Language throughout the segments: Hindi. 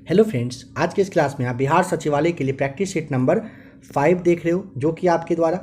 हेलो फ्रेंड्स, आज के इस क्लास में आप बिहार सचिवालय के लिए प्रैक्टिस शीट नंबर 5 देख रहे हो, जो कि आपके द्वारा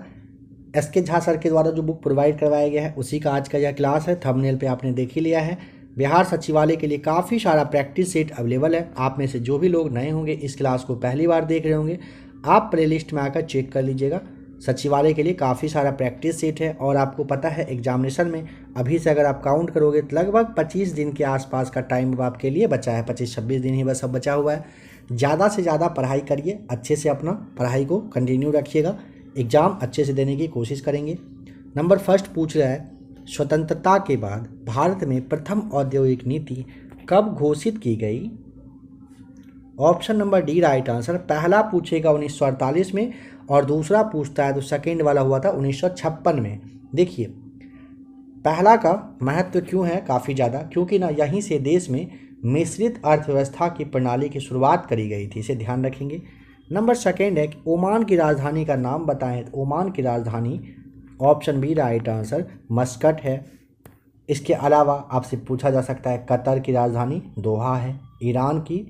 एस के झा सर के द्वारा जो बुक प्रोवाइड करवाया गया है उसी का आज का यह क्लास है। थंबनेल पे आपने देख ही लिया है। बिहार सचिवालय के लिए काफ़ी सारा प्रैक्टिस सेट अवेलेबल है। आप में से जो भी लोग नए होंगे, इस क्लास को पहली बार देख रहे होंगे, आप प्लेलिस्ट में आकर चेक कर लीजिएगा। सचिवालय के लिए काफ़ी सारा प्रैक्टिस सेट है और आपको पता है एग्जामिनेशन में अभी से अगर आप काउंट करोगे तो लगभग 25 दिन के आसपास का टाइम अब आपके लिए बचा है। 25-26 दिन ही बस अब बचा हुआ है। ज़्यादा से ज़्यादा पढ़ाई करिए, अच्छे से अपना पढ़ाई को कंटिन्यू रखिएगा, एग्ज़ाम अच्छे से देने की कोशिश करेंगे। नंबर फर्स्ट पूछ रहा है, स्वतंत्रता के बाद भारत में प्रथम औद्योगिक नीति कब घोषित की गई? Option number D right answer. पहला पूछेगा 1948 में और दूसरा पूछता है तो सेकेंड वाला हुआ था 1956 में। देखिए पहला का महत्व क्यों है काफ़ी ज़्यादा, क्योंकि ना यहीं से देश में मिश्रित अर्थव्यवस्था की प्रणाली की शुरुआत करी गई थी, इसे ध्यान रखेंगे। नंबर सेकेंड है कि ओमान की राजधानी का नाम बताएं, तो ओमान की राजधानी option B right answer Muscat है। इसके अलावा आपसे पूछा जा सकता है कतर की राजधानी दोहा है, ईरान की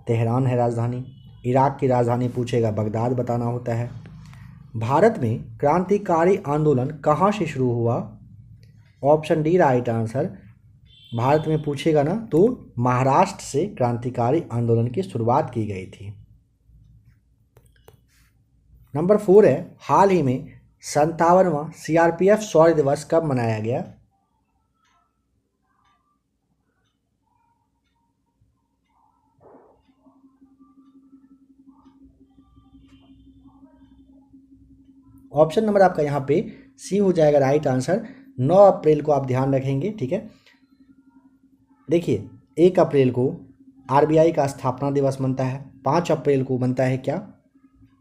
तेहरान है राजधानी, इराक की राजधानी पूछेगा बगदाद बताना होता है। भारत में क्रांतिकारी आंदोलन कहाँ से शुरू हुआ? Option D right answer. Bharat में पूछेगा ना तो महाराष्ट्र से क्रांतिकारी आंदोलन की शुरुआत की गई थी। नंबर 4 है, हाल ही में 57वां सीआरपीएफ शौर्य दिवस कब मनाया गया? ऑप्शन नंबर आपका यहाँ पे सी हो जाएगा राइट आंसर। 9 अप्रैल को आप ध्यान रखेंगे, ठीक है। देखिए 1 अप्रैल को आरबीआई का स्थापना दिवस बनता है, 5 अप्रैल को बनता है क्या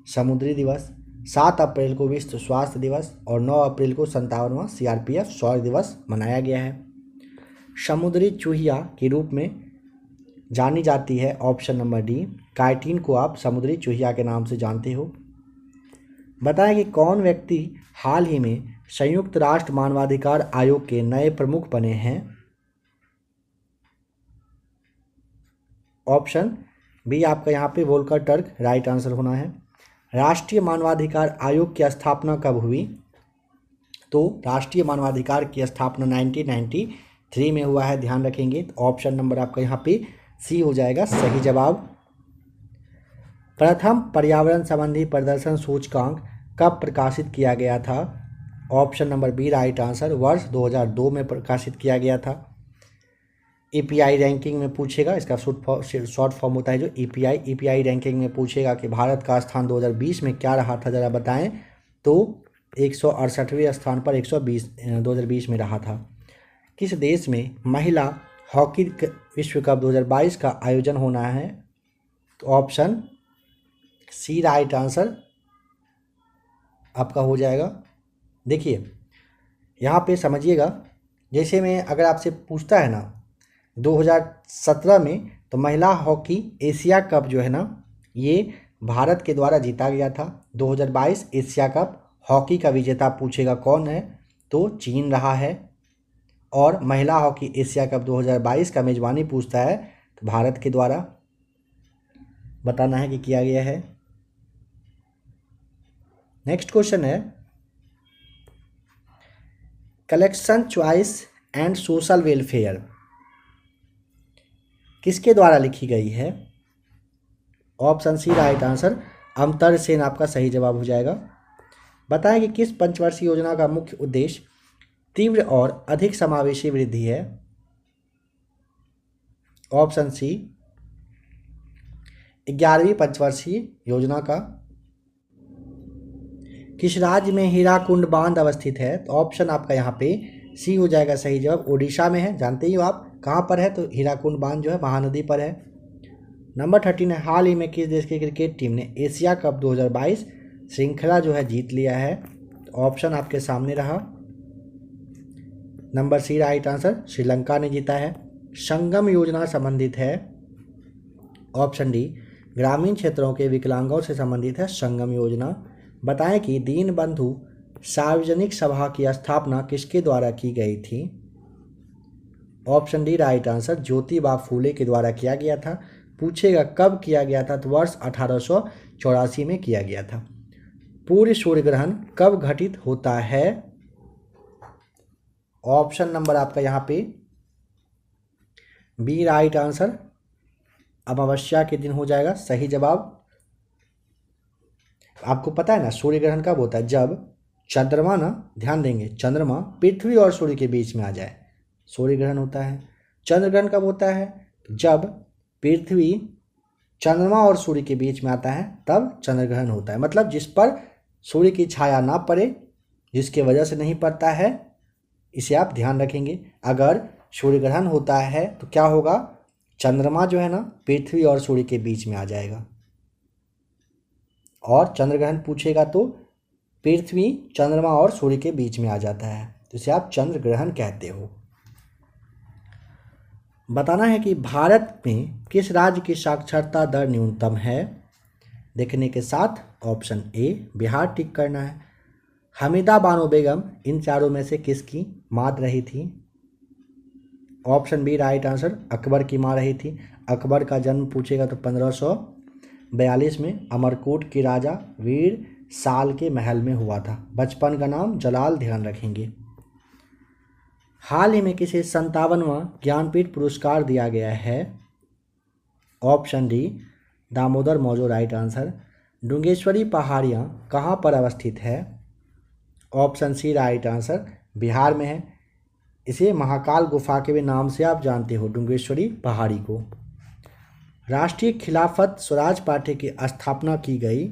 समुद्री दिवस, 7 अप्रैल को विश्व स्वास्थ्य दिवस और 9 अप्रैल को 57वां सीआरपीएफ शौर्य दिवस मनाया गया है। समुद्री चूहिया के रूप में जानी जाती है ऑप्शन नंबर डी। काइटिन को आप समुद्री चूहिया के नाम से जानते हो। बताएं कि कौन व्यक्ति हाल ही में संयुक्त राष्ट्र मानवाधिकार आयोग के नए प्रमुख बने हैं? ऑप्शन बी आपका यहाँ पे वोल्कर टर्क राइट आंसर होना है। राष्ट्रीय मानवाधिकार आयोग की स्थापना कब हुई? तो राष्ट्रीय मानवाधिकार की स्थापना 1993 में हुआ है, ध्यान रखेंगे। तो ऑप्शन नंबर आपका यहाँ पे सी हो जाएगा सही जवाब। प्रथम पर्यावरण संबंधी प्रदर्शन सूचकांक कब प्रकाशित किया गया था? Option number B right answer. वर्ष 2002 में प्रकाशित किया गया था। ईपीआई रैंकिंग में पूछेगा, इसका शॉर्ट फॉर्म होता है जो ईपीआई रैंकिंग में पूछेगा कि भारत का स्थान 2020 में क्या रहा था, ज़रा बताएं। तो 168वें स्थान पर 2020 में रहा था। किस देश में महिला हॉकी विश्व कप 2022 का आयोजन होना है? तो ऑप्शन सी राइट आंसर आपका हो जाएगा। देखिए यहाँ पे समझिएगा, जैसे में अगर आपसे पूछता है ना 2017 में, तो महिला हॉकी एशिया कप जो है ना ये भारत के द्वारा जीता गया था। 2022 एशिया कप हॉकी का विजेता पूछेगा कौन है, तो चीन रहा है। और महिला हॉकी एशिया कप 2022 का मेजबानी पूछता है तो भारत के द्वारा बताना है कि किया गया है। नेक्स्ट क्वेश्चन है, collection choice and social welfare किसके द्वारा लिखी गई है? Option C right answer. Amartya Sen आपका सही जवाब हो जाएगा। बताएं कि किस पंचवर्षीय योजना का मुख्य उद्देश्य तीव्र और अधिक समावेशी वृद्धि है? ऑप्शन सी 11वीं पंचवर्षीय योजना का किस राज्य में हीराकुंड बांध अवस्थित है? तो ऑप्शन आपका यहाँ पे सी हो जाएगा सही जवाब। ओडिशा में है, जानते ही हो आप कहाँ पर है, तो हीराकुंड बांध जो है महानदी पर है। नंबर 13 है, हाल ही में किस देश की क्रिकेट टीम ने एशिया कप 2022 श्रृंखला जो है जीत लिया है? तो ऑप्शन आपके सामने रहा number C right answer, Sri Lanka ने जीता है। संगम योजना संबंधित है ऑप्शन डी। ग्रामीण क्षेत्रों के विकलांगों से संबंधित है संगम योजना। बताएं कि दीनबंधु सार्वजनिक सभा की स्थापना किसके द्वारा की गई थी? Option D right answer, Jyotiba Phule के द्वारा किया गया था। पूछेगा कब किया गया था, तो वर्ष 1884 में किया गया था। पूर्ण सूर्य ग्रहण कब घटित होता है? ऑप्शन नंबर आपका यहाँ पे बी राइट आंसर, अमावस्या के दिन हो जाएगा सही जवाब। आपको पता है ना सूर्य ग्रहण कब होता है? जब चंद्रमा ना, ध्यान देंगे, चंद्रमा पृथ्वी और सूर्य के बीच में आ जाए, सूर्य ग्रहण होता है। चंद्र ग्रहण कब होता है? जब पृथ्वी चंद्रमा और सूर्य के बीच में आता है तब चंद्र ग्रहण होता है। मतलब जिस पर सूर्य की छाया ना पड़े, जिसके वजह से नहीं पड़ता है, इसे आप ध्यान रखेंगे। अगर सूर्य ग्रहण होता है तो क्या होगा? चंद्रमा जो है ना पृथ्वी और सूर्य के बीच में आ जाएगा। और चंद्र ग्रहण पूछेगा तो पृथ्वी चंद्रमा और सूर्य के बीच में आ जाता है, तो इसे आप चंद्र ग्रहण कहते हो। बताना है कि भारत में किस राज्य की साक्षरता दर न्यूनतम है? देखने के साथ ऑप्शन ए बिहार टिक करना है। हमीदा बानो बेगम इन चारों में से किसकी माँ रही थी? Option B right answer, Akbar की माँ रही थी। अकबर का जन्म पूछेगा तो 1542 में अमरकोट के राजा वीर साल के महल में हुआ था। बचपन का नाम जलाल, ध्यान रखेंगे। हाल ही में किसे 57वां ज्ञानपीठ पुरस्कार दिया गया है? Option D Damodar Mauzo right answer. Dungeshwari पहाड़ियाँ कहाँ पर अवस्थित है? Option C right answer, Bihar में है। इसे महाकाल गुफा के भी नाम से आप जानते हो, डुंगेश्वरी पहाड़ी को। राष्ट्रीय खिलाफत स्वराज पार्टी की स्थापना की गई?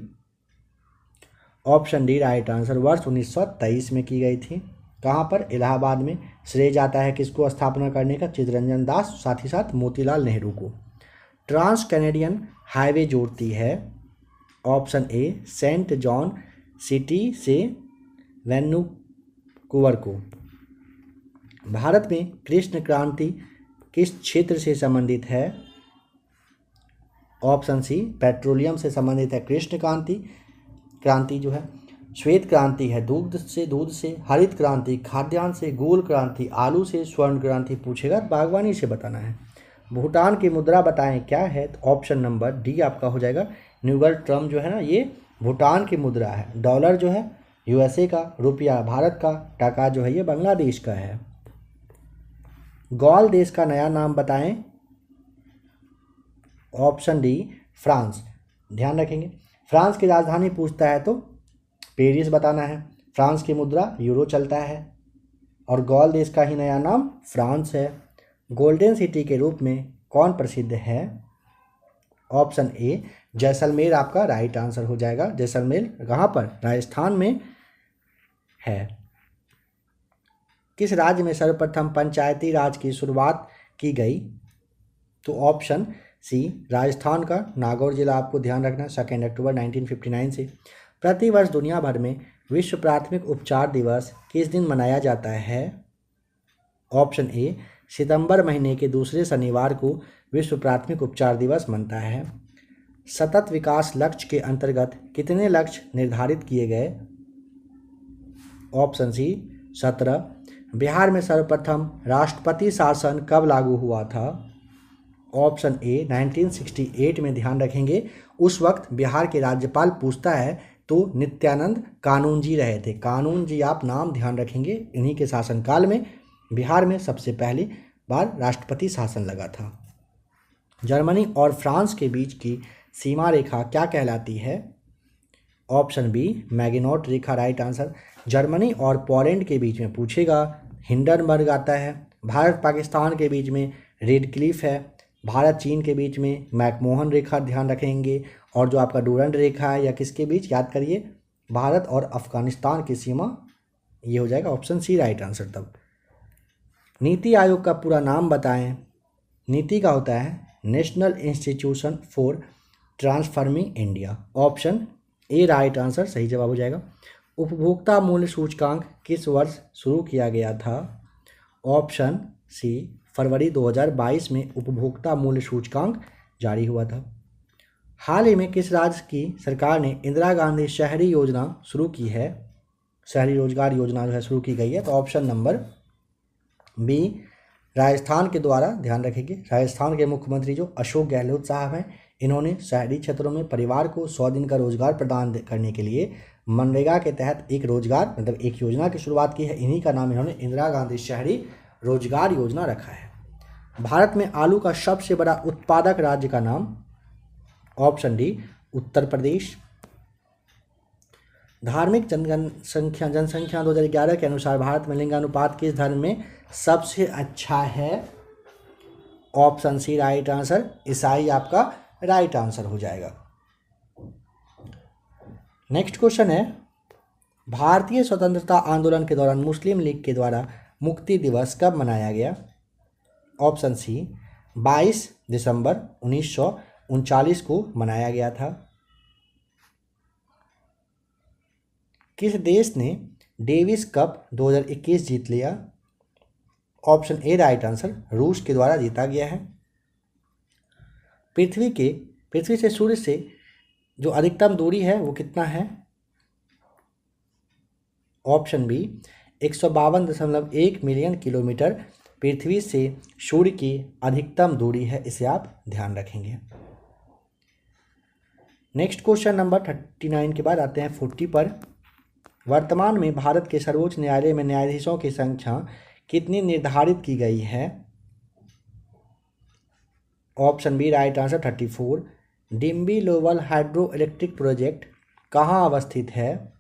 ऑप्शन डी राइट आंसर, वर्ष 1923 में की गई थी। कहाँ पर? इलाहाबाद में। श्रेय जाता है किसको स्थापना करने का? चित्तरंजन दास, साथ ही साथ मोतीलाल नेहरू को। ट्रांस कैनेडियन हाईवे जोड़ती है? Option A saint John city से वैनकूवर को। भारत में कृष्ण क्रांति किस क्षेत्र से संबंधित है? ऑप्शन सी पेट्रोलियम से संबंधित है कृष्ण क्रांति जो है। श्वेत क्रांति है दूध से। हरित क्रांति खाद्यान्न से। गोल क्रांति आलू से। स्वर्ण क्रांति पूछेगा बागवानी से बताना है। भूटान की मुद्रा बताएं क्या है? तो ऑप्शन नंबर डी आपका हो जाएगा न्यूगल ट्रम जो है ना, ये भूटान की मुद्रा है। डॉलर जो है यूएसए का, रुपया भारत का, टका जो है ये बांग्लादेश का है। गॉल देश का नया नाम बताएं? ऑप्शन डी फ्रांस, ध्यान रखेंगे। फ्रांस की राजधानी पूछता है तो पेरिस बताना है। फ्रांस की मुद्रा यूरो चलता है और गॉल देश का ही नया नाम फ्रांस है। गोल्डन सिटी के रूप में कौन प्रसिद्ध है? ऑप्शन ए जैसलमेर आपका राइट आंसर हो जाएगा। जैसलमेर कहाँ पर? राजस्थान में है। किस राज्य में सर्वप्रथम पंचायती राज की शुरुआत की गई? तो ऑप्शन सी राजस्थान का नागौर जिला आपको ध्यान रखना, 2 अक्टूबर 1959 से। प्रतिवर्ष दुनिया भर में विश्व प्राथमिक उपचार दिवस किस दिन मनाया जाता है? ऑप्शन ए सितंबर महीने के दूसरे शनिवार को विश्व प्राथमिक उपचार दिवस मनता है। सतत विकास लक्ष्य के अंतर्गत कितने लक्ष्य निर्धारित किए गए? Option C 17। बिहार में सर्वप्रथम राष्ट्रपति शासन कब लागू हुआ था? ऑप्शन ए 1968 में, ध्यान रखेंगे। उस वक्त बिहार के राज्यपाल पूछता है तो नित्यानंद कानून जी रहे थे। कानून जी आप नाम ध्यान रखेंगे। इन्हीं के शासनकाल में बिहार में सबसे पहली बार राष्ट्रपति शासन लगा था। जर्मनी और फ्रांस के बीच की सीमा रेखा क्या कहलाती है? ऑप्शन बी मैगिनॉट रेखा राइट आंसर। जर्मनी और पोलैंड के बीच में पूछेगा हिंडनबर्ग आता है। भारत पाकिस्तान के बीच में रेड क्लिफ है। भारत चीन के बीच में मैकमोहन रेखा ध्यान रखेंगे। और जो आपका डूरंड रेखा है या किसके बीच, याद करिए, भारत और अफगानिस्तान की सीमा, ये हो जाएगा ऑप्शन सी राइट आंसर। तब नीति आयोग का पूरा नाम बताएं। नीति का होता है national institution for transforming India. Option A right answer, सही जवाब हो जाएगा। उपभोक्ता मूल्य सूचकांक किस वर्ष शुरू किया गया था? ऑप्शन सी फरवरी 2022 में उपभोक्ता मूल्य सूचकांक जारी हुआ था। हाल ही में किस राज्य की सरकार ने इंदिरा गांधी शहरी योजना शुरू की है? शहरी रोजगार योजना जो है शुरू की गई है। तो ऑप्शन नंबर बी राजस्थान के द्वारा, ध्यान रखेंगे, राजस्थान के मुख्यमंत्री जो अशोक गहलोत साहब हैं, इन्होंने शहरी क्षेत्रों में परिवार को 100 दिन का रोजगार प्रदान करने के लिए मनरेगा के तहत एक रोजगार मतलब एक योजना की शुरुआत की है। इन्हीं का नाम इन्होंने इंदिरा गांधी शहरी रोजगार योजना रखा है। भारत में आलू का सबसे बड़ा उत्पादक राज्य का नाम, ऑप्शन डी उत्तर प्रदेश। धार्मिक जनसंख्या 2011 के अनुसार भारत में लिंगानुपात किस धर्म में सबसे अच्छा है, ऑप्शन सी राइट आंसर, ईसाई आपका राइट आंसर हो जाएगा। नेक्स्ट क्वेश्चन है, भारतीय स्वतंत्रता आंदोलन के दौरान मुस्लिम लीग के द्वारा मुक्ति दिवस कब मनाया गया, ऑप्शन सी 22 दिसंबर 1939 को मनाया गया था। किस देश ने डेविस कप 2021 जीत लिया, ऑप्शन ए राइट आंसर, रूस के द्वारा जीता गया है। पृथ्वी से सूर्य से जो अधिकतम दूरी है वो कितना है, ऑप्शन बी 152.1 मिलियन किलोमीटर पृथ्वी से सूर्य की अधिकतम दूरी है, इसे आप ध्यान रखेंगे। नेक्स्ट क्वेश्चन नंबर 39 के बाद आते हैं 40 पर। वर्तमान में भारत के सर्वोच्च न्यायालय में न्यायाधीशों की संख्या कितनी निर्धारित की गई है, option B right answer 34। Dimbi lower hydroelectric project कहाँ अवस्थित है,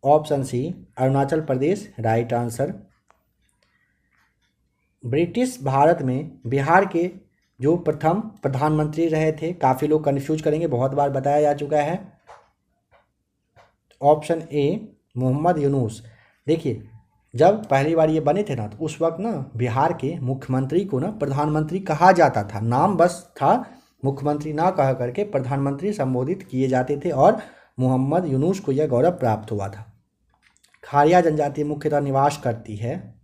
option C Arunachal Pradesh right answer. British Bharat में बिहार के जो प्रथम प्रधानमंत्री रहे थे, काफ़ी लोग कन्फ्यूज करेंगे, बहुत बार बताया जा चुका है, ऑप्शन ए मोहम्मद यूनुस। देखिए जब पहली बार ये बने थे ना, तो उस वक्त ना बिहार के मुख्यमंत्री को ना प्रधानमंत्री कहा जाता था, नाम बस था, मुख्यमंत्री ना कह करके प्रधानमंत्री संबोधित किए जाते थे और मोहम्मद यूनुस को यह गौरव प्राप्त हुआ था। खारिया जनजाति मुख्यतः निवास करती है,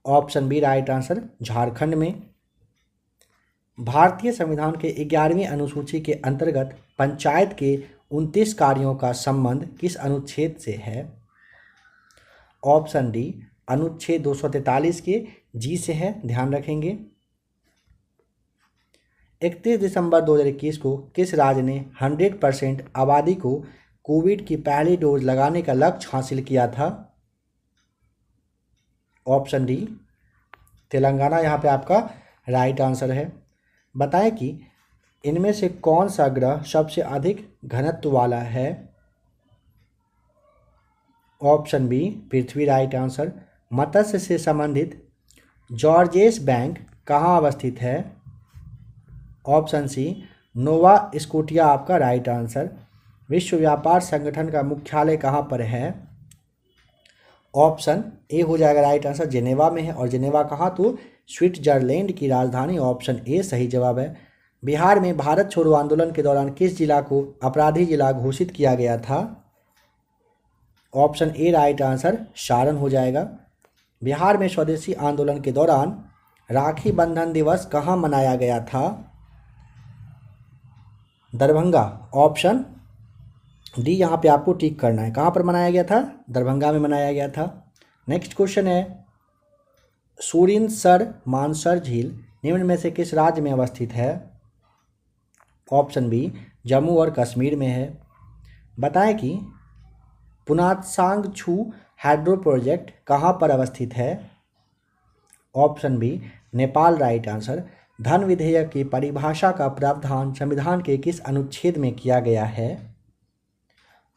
option B right answer, Jharkhand में। भारतीय संविधान के 11वीं अनुसूची के अंतर्गत पंचायत के 29 कार्यों का संबंध किस अनुच्छेद से है, ऑप्शन डी अनुच्छेद 243 के जी से है, ध्यान रखेंगे। 31 दिसंबर 2021 को किस राज्य ने 100% आबादी को कोविड की पहली डोज लगाने का लक्ष्य हासिल किया था, ऑप्शन डी तेलंगाना यहाँ पे आपका राइट आंसर है। बताएं कि इनमें से कौन सा ग्रह सबसे अधिक घनत्व वाला है, ऑप्शन बी पृथ्वी राइट आंसर। मत्स्य से संबंधित जॉर्जेस बैंक कहाँ अवस्थित है, ऑप्शन सी नोवा स्कोटिया आपका राइट आंसर। विश्व व्यापार संगठन का मुख्यालय कहाँ पर है, ऑप्शन ए हो जाएगा राइट आंसर, जेनेवा में है। और जेनेवा कहाँ, तो स्विट्जरलैंड की राजधानी, ऑप्शन ए सही जवाब है। बिहार में भारत छोड़ो आंदोलन के दौरान किस जिला को अपराधी जिला घोषित किया गया था, option A right answer, Saran हो जाएगा। बिहार में स्वदेशी आंदोलन के दौरान राखी बंधन दिवस कहाँ मनाया गया था, दरभंगा, ऑप्शन डी यहाँ पे आपको टिक करना है। कहाँ पर मनाया गया था, दरभंगा में मनाया गया था। नेक्स्ट क्वेश्चन है, सूरिनसर मानसर झील निम्न में से किस राज्य में अवस्थित है, ऑप्शन बी जम्मू और कश्मीर में है। बताएं कि पुनातसांग छू हाइड्रो प्रोजेक्ट कहाँ पर अवस्थित है, option B Nepal right answer. धन विधेयक की परिभाषा का प्रावधान संविधान के किस अनुच्छेद में किया गया है,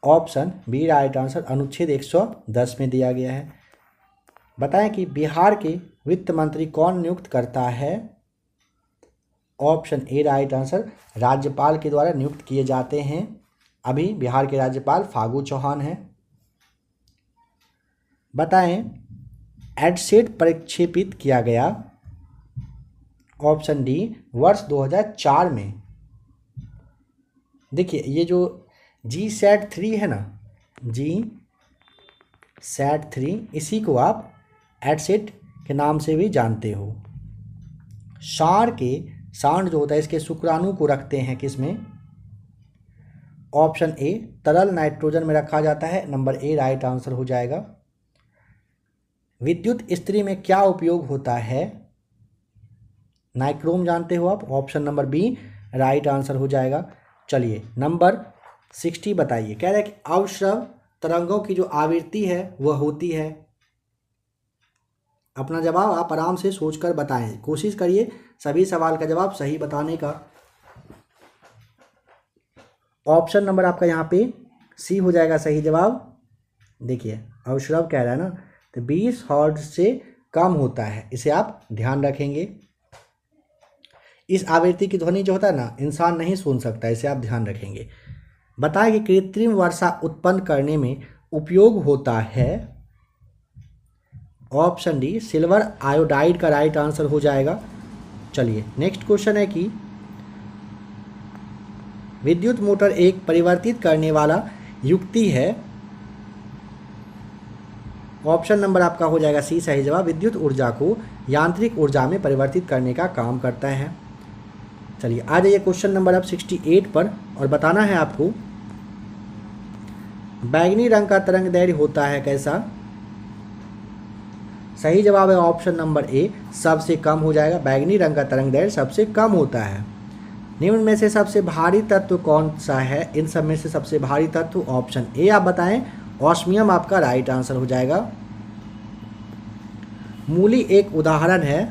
ऑप्शन बी राइट आंसर, अनुच्छेद 110 में दिया गया है। बताएं कि बिहार के वित्त मंत्री कौन नियुक्त करता है, ऑप्शन ए राइट आंसर, राज्यपाल के द्वारा नियुक्त किए जाते हैं। अभी बिहार के राज्यपाल फागू चौहान हैं। बताएं एडसेट प्रक्षेपित किया गया, ऑप्शन डी वर्ष 2004 में। देखिए ये जो GSAT-3 है ना, GSAT-3, इसी को आप एडसेट के नाम से भी जानते हो। सांड जो होता है इसके शुक्राणु को रखते हैं किसमें, ऑप्शन ए तरल नाइट्रोजन में रखा जाता है, नंबर ए राइट आंसर हो जाएगा। विद्युत इस्त्री में क्या उपयोग होता है? नाइक्रोम जानते हो आप, option number B right answer हो जाएगा। चलिए नंबर 60 बताइए। कह रहा है कि अवश्रव तरंगों की जो आवृत्ति है वह होती है। अपना जवाब आप आराम से सोचकर बताएं, कोशिश करिए सभी सवाल का जवाब सही बताने का। ऑप्शन नंबर आपका यहाँ पे सी हो जाएगा सही जवाब। देखिए अवश्रव कह रहा है ना, तो 20 हर्ट्ज से कम होता है, इसे आप ध्यान रखेंगे। इस आवृत्ति की ध्वनि जो होता है ना, इंसान नहीं सुन सकता, इसे आप ध्यान रखेंगे। बताएं कि कृत्रिम वर्षा उत्पन्न करने में उपयोग होता है। ऑप्शन डी सिल्वर आयोडाइड का राइट आंसर हो जाएगा। चलिए नेक्स्ट क्वेश्चन है कि विद्युत मोटर एक परिवर्तित करने वाला युक्ति है। ऑप्शन नंबर आपका हो जाएगा सी सही जवाब। विद्युत ऊर्जा को यांत्रिक ऊर्जा में परिवर्तित करने का काम करता है। चलिए आ जाइए क्वेश्चन नंबर अब 68 पर, और बताना है आपको बैंगनी रंग का तरंग दैर्घ्य होता है कैसा? सही जवाब है ऑप्शन नंबर ए सबसे कम हो जाएगा। बैंगनी रंग का तरंग दैर्घ्य सबसे कम होता है। निम्न में से सबसे भारी तत्व कौन सा है? इन सब में से सबसे भारी तत्व ऑप्शन ए आप बताएं। ऑस्मियम आपका राइट आंसर हो जाएगा। मूली एक उदाहरण है।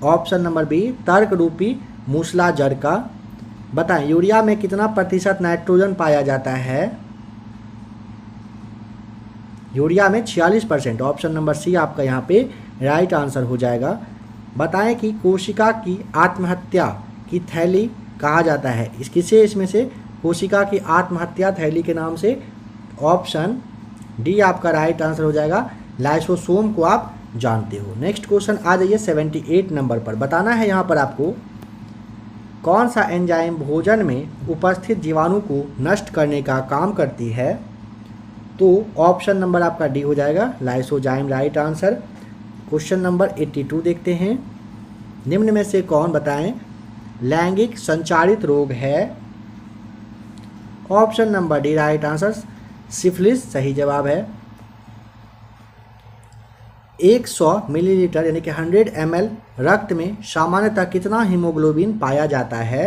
ऑप्शन नंबर बी तर्क रूपी मूसलाजर का। बताएं यूरिया में कितना प्रतिशत नाइट्रोजन पाया जाता है? यूरिया में 46%। ऑप्शन नंबर सी आपका यहाँ पे राइट आंसर हो जाएगा। बताएं कि कोशिका की आत्महत्या की थैली कहा जाता है, किसे इसमें से कोशिका की आत्महत्या थैली के नाम से? ऑप्शन डी आपका राइट आंसर हो जाएगा। लाइसोसोम को आप जानते हो। नेक्स्ट क्वेश्चन आ जाइए 78 नंबर पर। बताना है यहाँ पर आपको कौन सा एंजाइम भोजन में उपस्थित जीवाणु को नष्ट करने का काम करती है? तो ऑप्शन नंबर आपका डी हो जाएगा lysozyme right answer. Question number 82 देखते हैं। निम्न में से कौन बताएं लैंगिक संचारित रोग है? Option number D right answer syphilis सही जवाब है। 100 मिलीलीटर यानी कि 100 ml रक्त में सामान्यतः कितना हीमोग्लोबिन पाया जाता है?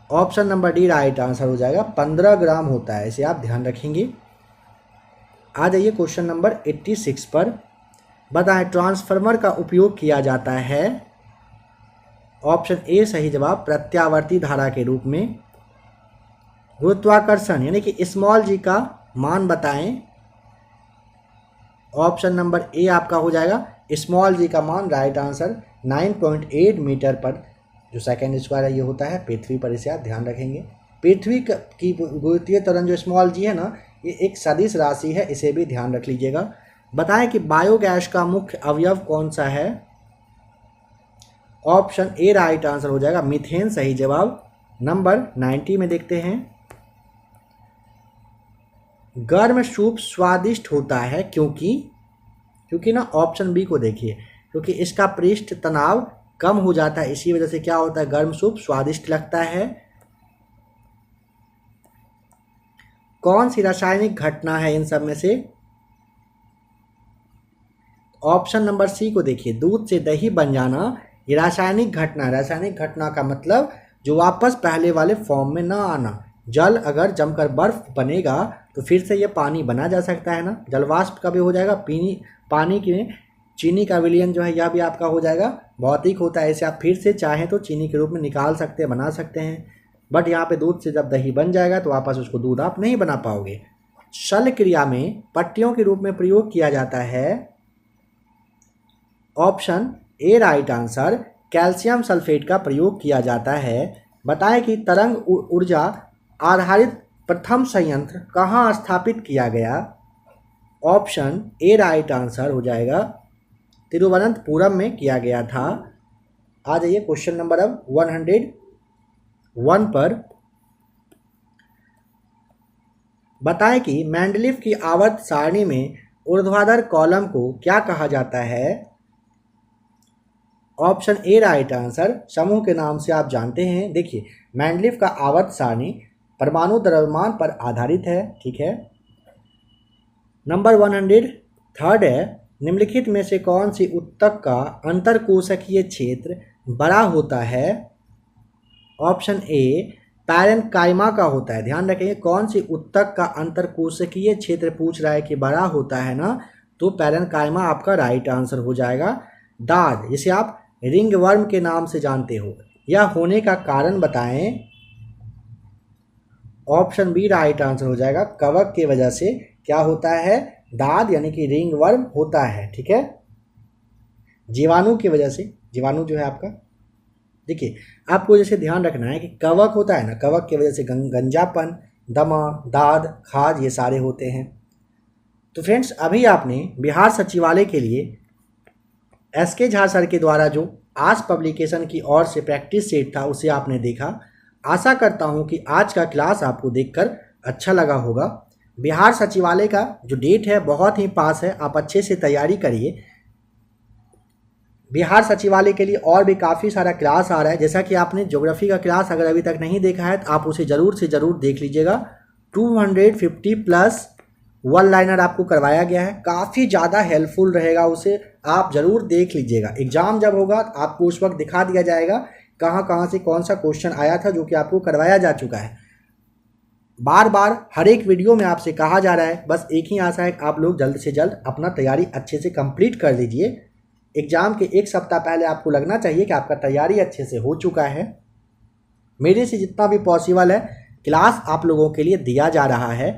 Option number D right answer हो जाएगा 15 ग्राम होता है, इसे आप ध्यान रखेंगे। आ जाइए क्वेश्चन नंबर 86 पर। बताएं ट्रांसफार्मर का उपयोग किया जाता है? ऑप्शन ए सही जवाब प्रत्यावर्ती धारा के रूप में। गुरुत्वाकर्षण यानी कि स्मॉल जी का मान बताएं। ऑप्शन नंबर ए आपका हो जाएगा स्मॉल जी का मान राइट आंसर। 9.8 मीटर पर जो सेकेंड स्क्वायर है ये होता है पृथ्वी पर, इसे आप ध्यान रखेंगे। पृथ्वी की गुरुत्वीय त्वरण जो स्मॉल जी है ना, ये एक सदिश राशि है, इसे भी ध्यान रख लीजिएगा। बताएं कि बायोगैस का मुख्य अवयव कौन सा है? ऑप्शन ए राइट आंसर हो जाएगा मीथेन सही जवाब। नंबर 90 में देखते हैं। गर्म सूप स्वादिष्ट होता है क्योंकि ना ऑप्शन बी को देखिए, क्योंकि इसका पृष्ठ तनाव कम हो जाता है, इसी वजह से क्या होता है गर्म सूप स्वादिष्ट लगता है। कौन सी रासायनिक घटना है इन सब में से? ऑप्शन नंबर सी को देखिए, दूध से दही बन जाना ये रासायनिक घटना। रासायनिक घटना का मतलब जो वापस पहले वाले फॉर्म में ना आना। जल अगर जमकर बर्फ बनेगा तो फिर से ये पानी बना जा सकता है ना, जलवाष्प का भी हो जाएगा। पानी की चीनी का विलयन जो है यह भी आपका हो जाएगा भौतिक होता है, इसे आप फिर से चाहें तो चीनी के रूप में निकाल सकते हैं, बना सकते हैं। बट यहाँ पे दूध से जब दही बन जाएगा तो वापस उसको दूध आप नहीं बना पाओगे। शल्य क्रिया में पट्टियों के रूप में प्रयोग किया जाता है। ऑप्शन ए राइट आंसर कैल्शियम सल्फेट का प्रयोग किया जाता है। बताएं कि तरंग ऊर्जा आधारित प्रथम संयंत्र कहाँ स्थापित किया गया? ऑप्शन ए राइट आंसर हो जाएगा तिरुवनंतपुरम में किया गया था। आ जाइए क्वेश्चन नंबर अब 101 पर। बताएं कि मेंडलीफ की आवर्त सारणी में ऊर्ध्वाधर कॉलम को क्या कहा जाता है? ऑप्शन ए राइट आंसर समूह के नाम से आप जानते हैं। देखिए मेंडलीफ का आवर्त सारणी परमाणु द्रव्यमान पर आधारित है, ठीक है। नंबर 100 थर्ड है, निम्नलिखित में से कौन सी उत्तक का अंतरकोशिकीय क्षेत्र बड़ा होता है? ऑप्शन ए पैरेन्काइमा का होता है। ध्यान रखिए, कौन सी उत्तक का अंतरकोशिकीय क्षेत्र पूछ रहा है कि बड़ा होता है ना, तो पैरेन्काइमा आपका राइट आंसर हो जाएगा। दाद, जिसे आप रिंगवर्म के नाम से जानते हो, यह होने का कारण बताएं। ऑप्शन बी राइट आंसर हो जाएगा। कवक की वजह से क्या होता है? दाद यानी कि रिंगवर्म होता है। ठीक है, जीवाणु की वजह से, जीवाणु जो है आपका, देखिए आपको जैसे ध्यान रखना है कि कवक होता है ना, कवक की वजह से गंजापन, दमा, दाद, खाज, ये सारे होते हैं। तो फ्रेंड्स, अभी आपने बिहार सचिवालय के लिए एसके झा सर के द्वारा जो आज पब्लिकेशन की ओर से प्रैक्टिस सेट था उसे आपने देखा। आशा करता हूं कि आज का क्लास आपको देखकर अच्छा लगा होगा। बिहार सचिवालय का जो डेट है बहुत ही पास है, आप अच्छे से तैयारी करिए। बिहार सचिवालय के लिए और भी काफ़ी सारा क्लास आ रहा है, जैसा कि आपने ज्योग्राफी का क्लास अगर अभी तक नहीं देखा है तो आप उसे ज़रूर से ज़रूर देख लीजिएगा। 250 प्लस वन लाइनर आपको करवाया गया है, काफ़ी ज़्यादा हेल्पफुल रहेगा, उसे आप ज़रूर देख लीजिएगा। एग्ज़ाम जब होगा तो आपको उस वक्त दिखा दिया जाएगा कहाँ कहाँ से कौन सा क्वेश्चन आया था, जो कि आपको करवाया जा चुका है। बार बार हर एक वीडियो में आपसे कहा जा रहा है, बस एक ही आशा है कि आप लोग जल्द से जल्द अपना तैयारी अच्छे से कंप्लीट कर लीजिए। एग्ज़ाम के एक सप्ताह पहले आपको लगना चाहिए कि आपका तैयारी अच्छे से हो चुका है। मेरे से जितना भी पॉसिबल है क्लास आप लोगों के लिए दिया जा रहा है।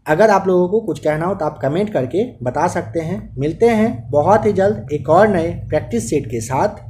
अगर आप लोगों को कुछ कहना हो तो आप कमेंट करके बता सकते हैं। मिलते हैं बहुत ही जल्द एक और नए प्रैक्टिस सेट के साथ।